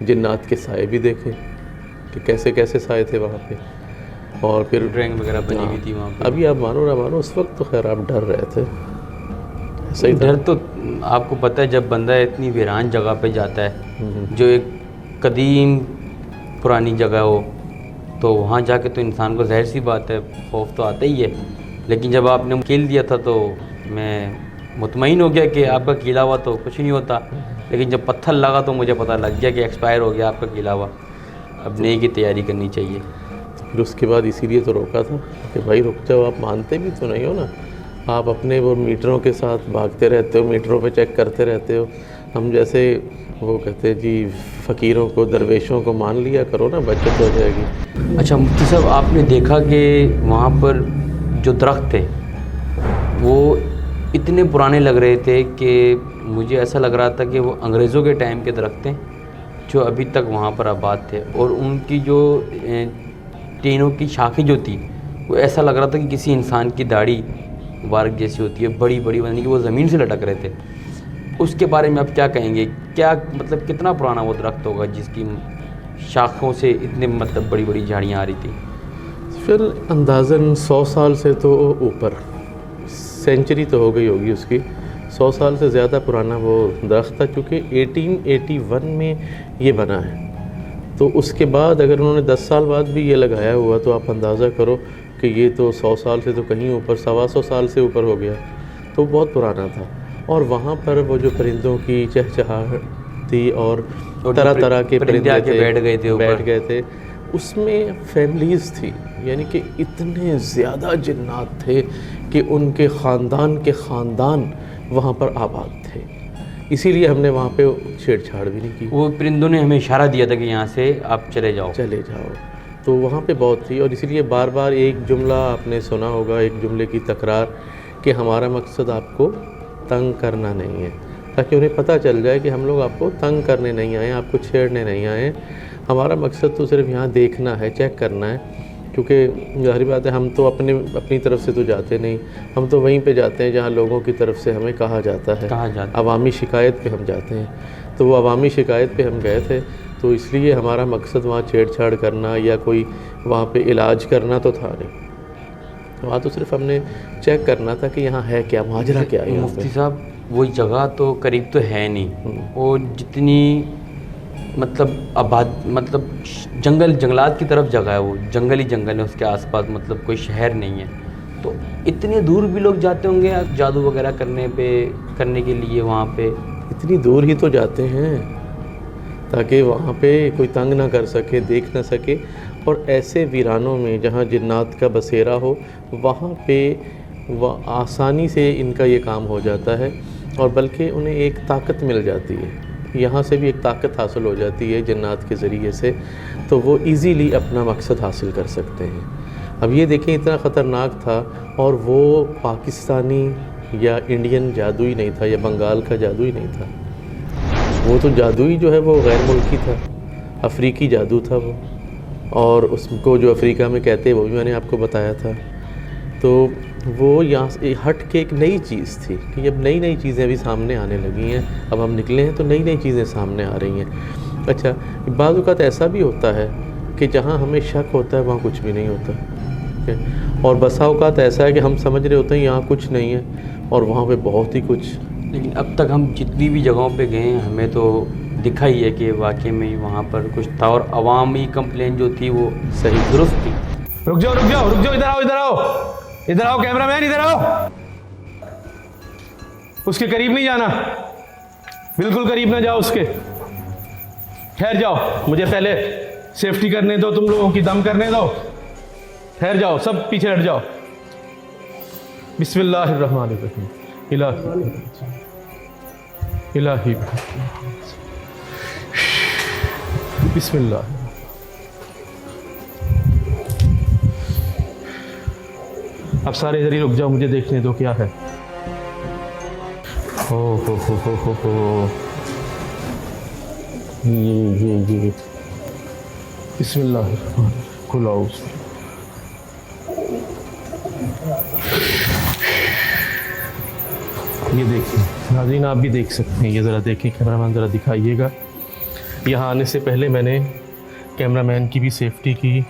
जिन्नात के साए भी देखे कि कैसे कैसे साए थे वहाँ पे, और फिर ड्राइंग वगैरह बनी हुई थी वहाँ पे। अभी आप मानो ना मानो, उस वक्त तो खैर आप डर रहे थे, सही डर तो आपको पता है जब बंदा इतनी वीरान जगह पे जाता है, जो एक कदीम पुरानी जगह हो, तो वहाँ जाके तो इंसान को ज़ाहिर सी बात है खौफ तो आता ही है। लेकिन जब आपने कील दिया था तो मैं मुतमईन हो गया कि आपका कीला हुआ तो कुछ नहीं होता। लेकिन जब पत्थर लगा तो मुझे पता लग गया कि एक्सपायर हो गया आपका कीला हुआ, अब नई की तैयारी करनी चाहिए। फिर उसके बाद इसीलिए तो रोका था कि भाई रुक जाओ, आप मानते भी तो नहीं हो ना, आप अपने वो मीटरों के साथ भागते रहते हो, मीटरों पे चेक करते रहते हो। हम जैसे वो कहते हैं जी फ़कीरों को, दरवेशों को मान लिया करो ना, बचत हो जाएगी। अच्छा मुफ्ती साहब, आपने देखा कि वहाँ पर जो दरख्त थे वो इतने पुराने लग रहे थे कि मुझे ऐसा लग रहा था कि वो अंग्रेज़ों के टाइम के दरख्त थे जो अभी तक वहाँ पर आबाद थे, और उनकी जो टीनों की शाखें जो थी वो ऐसा लग रहा था कि किसी इंसान की दाढ़ी मुबारक जैसी होती है, बड़ी बड़ी, यानी कि वो ज़मीन से लटक रहे थे। उसके बारे में आप क्या कहेंगे? क्या मतलब कितना पुराना वो दरख्त होगा जिसकी शाखों से इतने मतलब बड़ी बड़ी झाड़ियाँ आ रही थी? फिर अंदाज़न 100 साल से तो ऊपर, सेंचुरी तो हो गई होगी उसकी, 100 साल से ज़्यादा पुराना वो दरख्त था, चूँकि 1881 में ये बना है। तो उसके बाद अगर उन्होंने 10 साल बाद भी ये लगाया हुआ तो आप अंदाज़ा करो कि ये तो 100 साल से तो कहीं ऊपर, 125 साल से ऊपर हो गया, तो बहुत पुराना था। और वहाँ पर वो जो परिंदों की चहचहाहट थी और तरह तरह के परिंदे थे, बैठ गए थे, उसमें फैमिलीज़ थी, यानी कि इतने ज़्यादा जिन्नात थे कि उनके ख़ानदान के ख़ानदान वहाँ पर आबाद थे। इसीलिए हमने वहाँ पे छेड़छाड़ भी नहीं की। वो परिंदों ने हमें इशारा दिया था कि यहाँ से आप चले जाओ। तो वहाँ पे बहुत थी, और इसीलिए बार बार एक जुमला आपने सुना होगा, एक जुमले की तकरार, कि हमारा मकसद आपको तंग करना नहीं है, ताकि उन्हें पता चल जाए कि हम लोग आपको तंग करने नहीं आए, आपको छेड़ने नहीं आए। हमारा मकसद तो सिर्फ यहाँ देखना है, चेक करना है, क्योंकि ज़ाहिर बात है हम तो अपनी तरफ से तो जाते नहीं, हम तो वहीं पे जाते हैं जहाँ लोगों की तरफ से हमें कहा जाता है, अवामी शिकायत पे हम जाते हैं। तो वो अवामी शिकायत पे हम गए थे, तो इसलिए हमारा मकसद वहाँ छेड़छाड़ करना या कोई वहाँ पे इलाज करना तो था नहीं। वहाँ तो सिर्फ हमने चेक करना था कि यहाँ है क्या, माजरा क्या है। मुफ्ती साहब वो जगह तो करीब तो है नहीं, वो जितनी मतलब आबाद, मतलब जंगलात की तरफ जगह है, वो जंगल ही जंगल है उसके आसपास, मतलब कोई शहर नहीं है। तो इतने दूर भी लोग जाते होंगे जादू वगैरह करने के लिए वहाँ पे? इतनी दूर ही तो जाते हैं ताकि वहाँ पे कोई तंग ना कर सके, देख ना सके। और ऐसे वीरानों में जहाँ जिन्नात का बसेरा हो, वहाँ पे वह आसानी से इनका ये काम हो जाता है, और बल्कि उन्हें एक ताकत मिल जाती है, यहाँ से भी एक ताकत हासिल हो जाती है जिन्नात के ज़रिए से, तो वो इजीली अपना मकसद हासिल कर सकते हैं। अब ये देखें, इतना ख़तरनाक था, और वो पाकिस्तानी या इंडियन जादू ही नहीं था, या बंगाल का जादू ही नहीं था, वो तो जादू ही जो है वो गैर मुल्की था, अफ्रीकी जादू था वो। और उसको जो अफ्रीका में कहते हैं वो भी मैंने आपको बताया था। तो वो यहाँ से हट के एक नई चीज़ थी कि अब नई नई चीज़ें अभी सामने आने लगी हैं, अब हम निकले हैं तो नई नई चीज़ें सामने आ रही हैं। अच्छा, बाज़ औक़ात ऐसा भी होता है कि जहाँ हमें शक होता है वहाँ कुछ भी नहीं होता, ठीक है, और बसा औक़ात ऐसा है कि हम समझ रहे होते हैं यहाँ कुछ नहीं है और वहाँ पे बहुत ही कुछ। लेकिन अब तक हम जितनी भी जगहों पे गए हैं हमें तो दिखा ही है कि वाकई में वहाँ पर कुछ था, और अवामी कंप्लेन जो थी वो सही दुरुस्त थी। रुक जाओ, इधर आओ कैमरामैन, इधर आओ। उसके करीब नहीं जाना, बिल्कुल करीब ना जाओ उसके। ठहर जाओ, मुझे पहले सेफ्टी करने दो, तुम लोगों की दम करने दो। ठहर जाओ, सब पीछे हट जाओ। बिस्मिल्लाहिर्रहमानिर्रहीम। इलाही बिस्मिल्लाह। अब सारे इधर ही रुक जाओ, मुझे देखने दो क्या है। हो ये बिस्मिल्लाह, खुलाओ। ये देखिए नाज़रीन, आप भी देख सकते हैं, ये ज़रा देखें, कैमरामैन ज़रा दिखाइएगा। यहाँ आने से पहले मैंने कैमरामैन की भी सेफ्टी की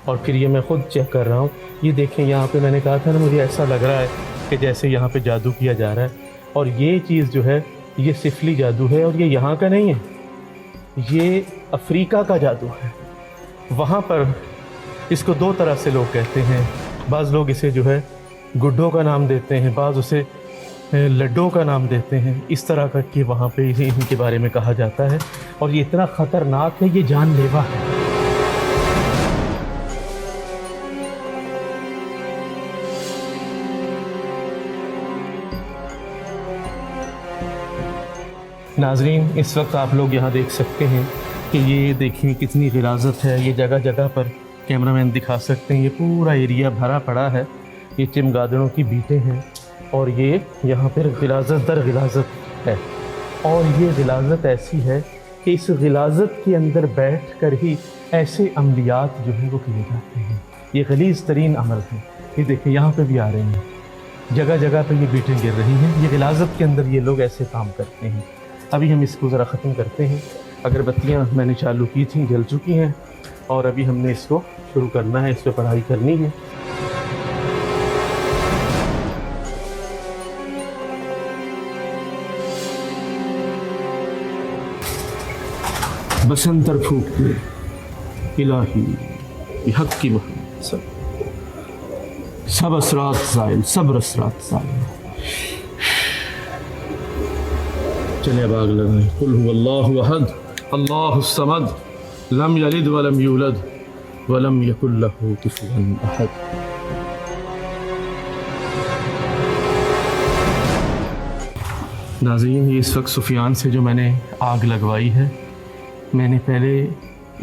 और फिर ये मैं ख़ुद चेक कर रहा हूँ। ये देखें, यहाँ पे मैंने कहा था ना, मुझे ऐसा लग रहा है कि जैसे यहाँ पे जादू किया जा रहा है। और ये चीज़ जो है ये सिफली जादू है, और ये यहाँ का नहीं है, ये अफ्रीका का जादू है। वहाँ पर इसको दो तरह से लोग कहते हैं। बाज़ लोग इसे जो है गुड्डों का नाम देते हैं, बाज़ उसे लड्डों का नाम देते हैं। इस तरह का कि वहाँ पे इनके बारे में कहा जाता है। और ये इतना ख़तरनाक है, ये जानलेवा है। नाज़रीन, इस वक्त आप लोग यहाँ देख सकते हैं कि ये देखिए कितनी गिलाज़त है। ये जगह जगह पर कैमरामैन दिखा सकते हैं, ये पूरा एरिया भरा पड़ा है। ये चमगादड़ों की बीटें हैं और ये यहाँ पर गिलाज़त दर गिलाज़त है। और ये गिलाज़त ऐसी है कि इस गिलाज़त के अंदर बैठ कर ही ऐसे अमलियात जो हैं वो किए जाते हैं। ये गलीज़ तरीन अमल है। ये देखिए यहाँ पे भी आ रहे हैं, जगह जगह पे ये बीटें गिर रही हैं। ये गिलाज़त के अंदर ये लोग ऐसे काम करते हैं। अभी हम इसको ज़रा ख़त्म करते हैं। अगरबत्तियाँ मैंने चालू की थी, जल चुकी हैं, और अभी हमने इसको शुरू करना है, इस पर पढ़ाई करनी है। बसंतर फूक इलाही हक की सब असरात ज़ाइल, सब असरात ज़ाइल। चलिए अब आग लगाएं। कुल हुवल्लाहु अहद अल्लाहुस समद लम यलिद वलम यूलद वलम यकुल लहू कुफुवन अहद। नाज़रीन, ये इस वक्त सुफियान से जो मैंने आग लगवाई है, मैंने पहले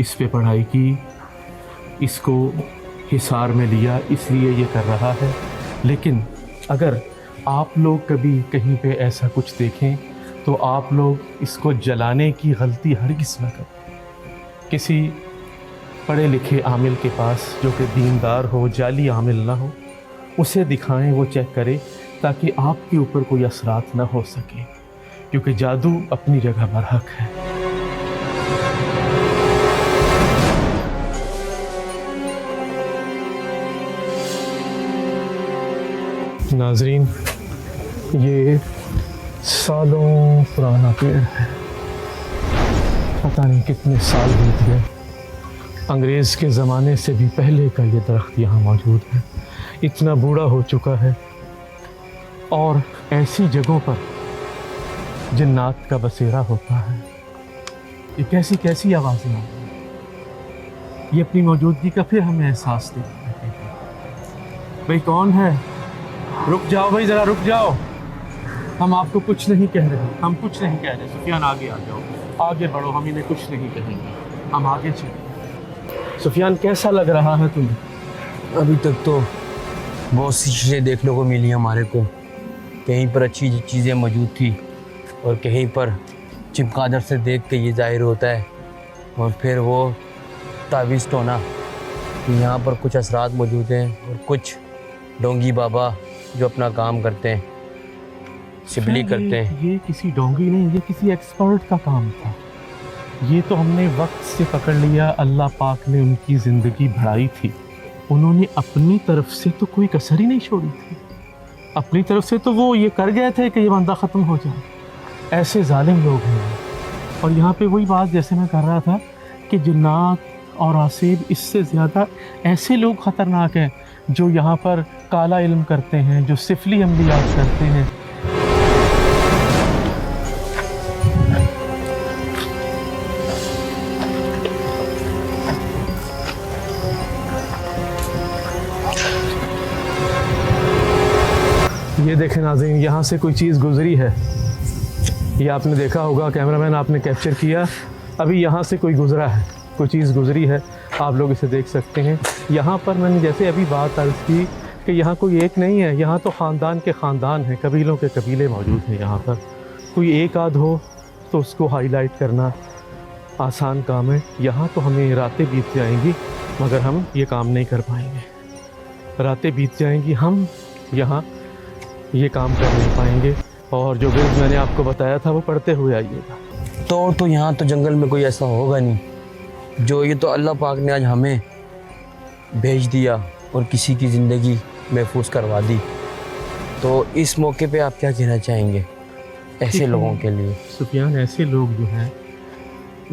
इस पे पढ़ाई की, इसको हिसार में लिया, इसलिए ये कर रहा है। लेकिन अगर आप लोग कभी कहीं पे ऐसा कुछ देखें तो आप लोग इसको जलाने की गलती हरगिज़ न करें। किसी पढ़े लिखे आमिल के पास जो कि दीनदार हो, जाली आमिल ना हो, उसे दिखाएं, वो चेक करे, ताकि आपके ऊपर कोई असरात ना हो सके, क्योंकि जादू अपनी जगह बरहक है। नाज़रीन, ये सालों पुराना पेड़ है, पता नहीं कितने साल बीत गए। अंग्रेज़ के ज़माने से भी पहले का ये दरख्त यहाँ मौजूद है, इतना बूढ़ा हो चुका है। और ऐसी जगहों पर जिन्नात का बसेरा होता है। ये कैसी कैसी आवाज़ें आती हैं, ये अपनी मौजूदगी का फिर हमें एहसास देते हैं। भाई कौन है? रुक जाओ भाई, ज़रा रुक जाओ, हम आपको कुछ नहीं कह रहे, हम कुछ नहीं कह रहे। सुफियान आगे आ जाओ, आगे बढ़ो, हम इन्हें कुछ नहीं कहेंगे, हम आगे चलें। सुफियान, कैसा लग रहा है तुम्हें? अभी तक तो बहुत सी चीज़ें देखने को मिली हमारे को। कहीं पर अच्छी चीज़ें मौजूद थी और कहीं पर चमगादड़ से देख के ये जाहिर होता है। और फिर वो तावीज़ टोना कि यहाँ पर कुछ असरात मौजूद हैं और कुछ डोंगी बाबा जो अपना काम करते हैं, सिबली करते हैं। ये किसी डोंगी नहीं, ये किसी एक्सपर्ट का काम था। ये तो हमने वक्त से पकड़ लिया। अल्लाह पाक ने उनकी ज़िंदगी बढ़ाई थी, उन्होंने अपनी तरफ से तो कोई कसर ही नहीं छोड़ी थी। अपनी तरफ से तो वो ये कर गए थे कि ये बंदा ख़त्म हो जाए। ऐसे जालिम लोग हैं। और यहाँ पे वही बात जैसे मैं कर रहा था कि जिन्नात और आसिब, इससे ज़्यादा ऐसे लोग ख़तरनाक हैं जो यहाँ पर काला इल्म करते हैं, जो सिफली अमलियात करते हैं। ये देखें नाज़रीन, यहाँ से कोई चीज़ गुजरी है, ये आपने देखा होगा, कैमरामैन आपने कैप्चर किया। अभी यहाँ से कोई गुजरा है, कोई चीज़ गुजरी है, आप लोग इसे देख सकते हैं। यहाँ पर मैंने जैसे अभी बात अर्ज़ की कि यहाँ कोई एक नहीं है, यहाँ तो ख़ानदान के ख़ानदान हैं, कबीलों के कबीले मौजूद हैं। यहाँ पर कोई एक आध हो तो उसको हाईलाइट करना आसान काम है। यहाँ तो हमें रातें बीत जाएंगी मगर हम ये काम नहीं कर पाएंगे। रातें बीत जाएंगी, हम यहाँ ये काम कर नहीं पाएंगे। और जो विर्द मैंने आपको बताया था वो पढ़ते हुए आइएगा। तो यहाँ तो जंगल में कोई ऐसा होगा नहीं जो, ये तो अल्लाह पाक ने आज हमें भेज दिया और किसी की ज़िंदगी महफूज करवा दी। तो इस मौके पे आप क्या कहना चाहेंगे ऐसे लोगों के लिए? सुफियान, ऐसे लोग जो हैं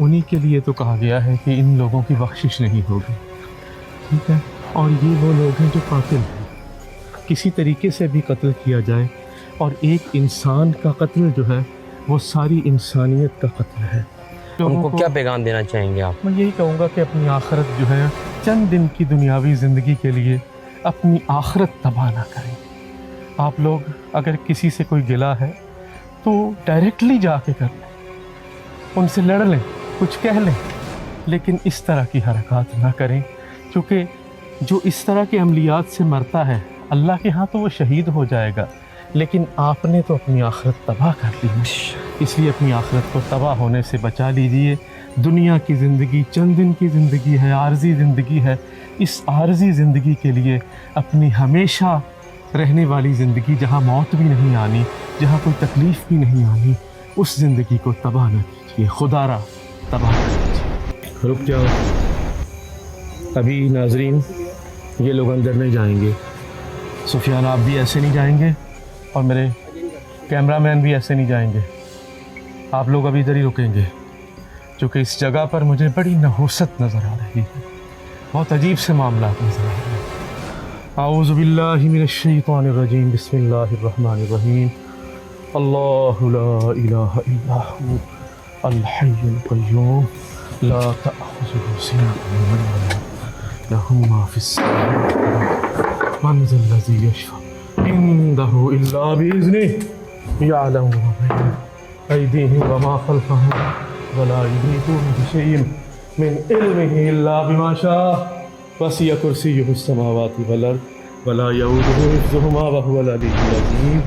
उन्हीं के लिए तो कहा गया है कि इन लोगों की बख्शिश नहीं होगी, ठीक है। और ये वो लोग हैं जो कातिल हैं, किसी तरीके से भी कत्ल किया जाए, और एक इंसान का कत्ल जो है वो सारी इंसानियत का कत्ल है। उनको क्या पैगाम देना चाहेंगे आप? मैं यही कहूँगा कि अपनी आखिरत जो है, चंद दिन की दुनियावी ज़िंदगी के लिए अपनी आखिरत तबाह ना करें। आप लोग अगर किसी से कोई गिला है तो डायरेक्टली जाके कर लें, उनसे लड़ लें, कुछ कह लें, लेकिन इस तरह की हरकत ना करें, क्योंकि जो इस तरह के अमलियात से मरता है अल्लाह के यहाँ तो वो शहीद हो जाएगा, लेकिन आपने तो अपनी आखिरत तबाह कर ली है। इसलिए अपनी आखिरत को तबाह होने से बचा लीजिए। दुनिया की ज़िंदगी चंद दिन की ज़िंदगी है, आर्जी ज़िंदगी है। इस आर्जी ज़िंदगी के लिए अपनी हमेशा रहने वाली ज़िंदगी, जहाँ मौत भी नहीं आनी, जहाँ कोई तकलीफ़ भी नहीं आनी, उस ज़िंदगी को तबाह न कीजिए, खुदारा तबाह न कीजिए। रुक जाओ, अभी नाजरीन ये लोग अंदर नहीं जाएंगे। सुफियान, आप भी ऐसे नहीं जाएंगे और मेरे कैमरामैन भी ऐसे नहीं जाएंगे। आप लोग अभी इधर ही रुकेंगे, क्योंकि इस जगह पर मुझे बड़ी नहुसत नज़र आ रही है, बहुत अजीब से मामला नज़र आ रहे हैं। आऊज़ु बिल्लाहि मिनश शैतानिर रजीम, बिस्मिल्लाहिर रहमानिर रहीम। अल्लाहु ला इलाहा इल्ला हु अल हय्युल क़य्यूम ला तअख़ुज़ुहु सिनतुन व ला नौम लहु मा फ़िस समावाति वल अर्ज़ मन ज़ल्लज़ी यशफ़अ इंदहु इल्ला बिइज़्निहि यअलमु मा बैना अयदीहिम व मा ख़ल्फ़हुम व ला युहीतूना बिशैइन मिन इल्मिहि इल्ला बिमा शाअ वसिअ कुर्सियुहु समावाति वल अर्ज़ व ला यऊदुहु हिफ़्ज़ुहुमा व हुवल अलीयुल अज़ीम।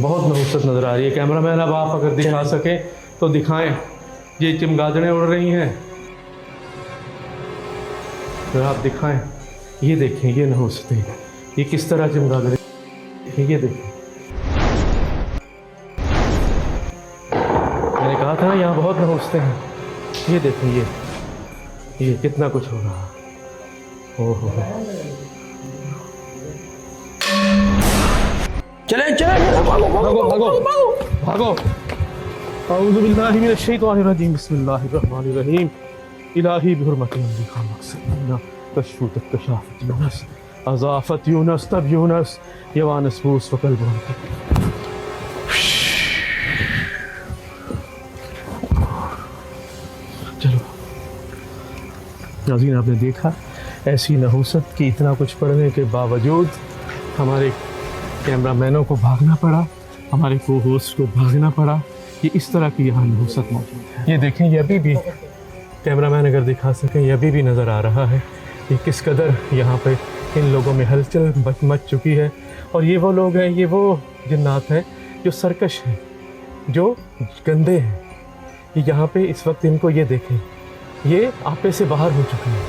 बहुत नहुसत नज़र आ रही है। कैमरामैन, अब आप अगर दिखा सकें तो दिखाएं। ये चमगादड़ें उड़ रही हैं, तो आप दिखाएं। ये देखें, ये नहुसतें, ये किस तरह चमगादड़ें, ये देखें। मैंने कहा था ना यहाँ बहुत नहुसतें हैं। ये देखें, ये कितना कुछ हो रहा है। ओहो, चले चले भागो भागो भागो भागो। आऊज़ु बिल्लाहि मिनश शैतानिर रजीम, बिस्मिल्लाहिर रहमानिर रहीम। इलाही बिहुर्मति अम्री का मक़सद कशफूत कशाफत यूनस अज़ाफत यूनस तब यूनस यवानस बूस वकल बनती। चलो नाज़रीन, आपने देखा ऐसी नहुसत की इतना कुछ पढ़ने के बावजूद हमारे कैमरामैनों को भागना पड़ा, हमारे को होस्ट को भागना पड़ा। ये इस तरह की यहाँ नहुसत मौजूद है। ये देखें, ये अभी भी कैमरामैन अगर दिखा सकें, ये अभी भी नज़र आ रहा है कि किस कदर यहाँ पे इन लोगों में हलचल मच चुकी है। और ये वो लोग हैं, ये वो जिन्नात हैं जो सरकश हैं, जो गंदे हैं। ये यहाँ पे इस वक्त इनको ये देखें, ये आपे से बाहर हो चुके हैं,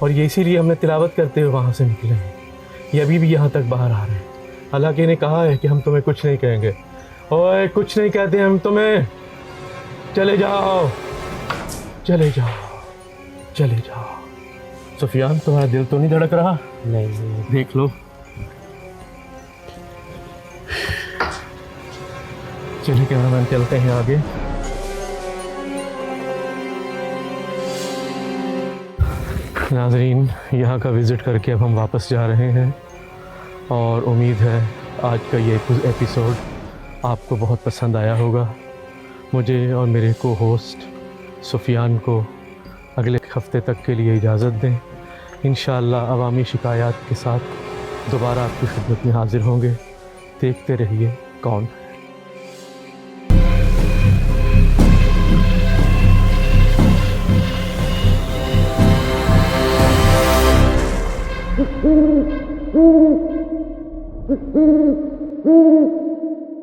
और ये इसीलिए हमने तिलावत करते हुए वहाँ से निकले हैं। ये अभी भी यहाँ तक बाहर आ रहे हैं। हालांकि इन्हें कहा है कि हम तुम्हें कुछ नहीं कहेंगे। ओए, कुछ नहीं कहते हम तुम्हें, चले जाओ चले जाओ चले जाओ। सुफियान, तुम्हारा दिल तो नहीं धड़क रहा? नहीं। देख लो। चलिए कैमरामैन, चलते हैं आगे। नाज़रीन, यहाँ का विज़िट करके अब हम वापस जा रहे हैं, और उम्मीद है आज का ये एपिसोड आपको बहुत पसंद आया होगा। मुझे और मेरे को होस्ट सुफियान को अगले हफ्ते तक के लिए इजाज़त दें। इंशाअल्लाह अवामी शिकायत के साथ दोबारा आपकी खिदमत में हाज़िर होंगे। देखते रहिए कौन है।